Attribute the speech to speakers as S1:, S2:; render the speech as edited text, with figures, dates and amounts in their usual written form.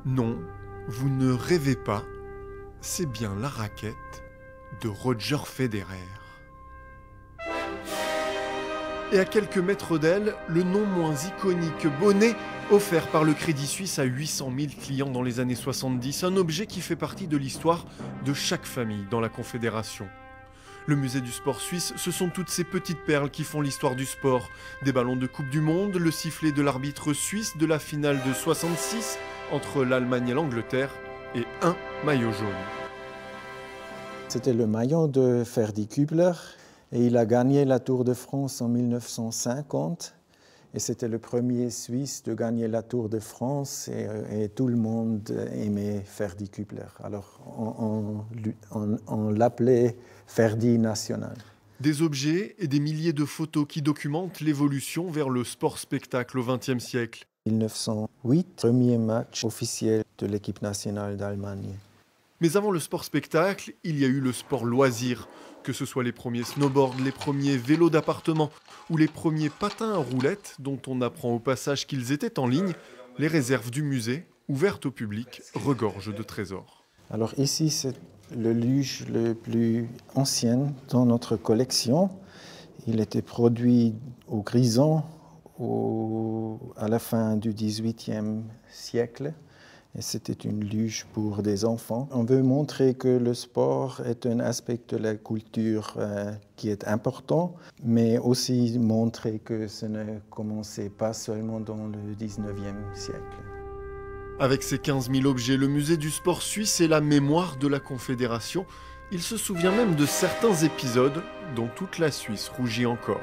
S1: Non, vous ne rêvez pas, c'est bien la raquette de Roger Federer. Et à quelques mètres d'elle, le non moins iconique bonnet offert par le Crédit Suisse à 800 000 clients dans les années 70, un objet qui fait partie de l'histoire de chaque famille dans la Confédération. Le musée du sport suisse, ce sont toutes ces petites perles qui font l'histoire du sport. Des ballons de Coupe du Monde, le sifflet de l'arbitre suisse de la finale de 66 entre l'Allemagne et l'Angleterre, et un maillot jaune.
S2: C'était le maillot de Ferdi Kübler et il a gagné la Tour de France en 1950. Et c'était le premier Suisse de gagner la Tour de France et tout le monde aimait Ferdi Kübler. Alors on l'appelait Ferdi National.
S1: Des objets et des milliers de photos qui documentent l'évolution vers le sport-spectacle au XXe siècle.
S2: 1908, premier match officiel de l'équipe nationale d'Allemagne.
S1: Mais avant le sport-spectacle, il y a eu le sport-loisir. Que ce soit les premiers snowboards, les premiers vélos d'appartement ou les premiers patins à roulettes dont on apprend au passage qu'ils étaient en ligne, les réserves du musée, ouvertes au public, regorgent de trésors.
S2: Alors ici, c'est le luge le plus ancien dans notre collection. Il était produit au Grison à la fin du XVIIIe siècle. Et c'était une luge pour des enfants. On veut montrer que le sport est un aspect de la culture qui est important, mais aussi montrer que ce ne commençait pas seulement dans le XIXe siècle.
S1: Avec ses 15 000 objets, le musée du sport suisse est la mémoire de la Confédération. Il se souvient même de certains épisodes dont toute la Suisse rougit encore.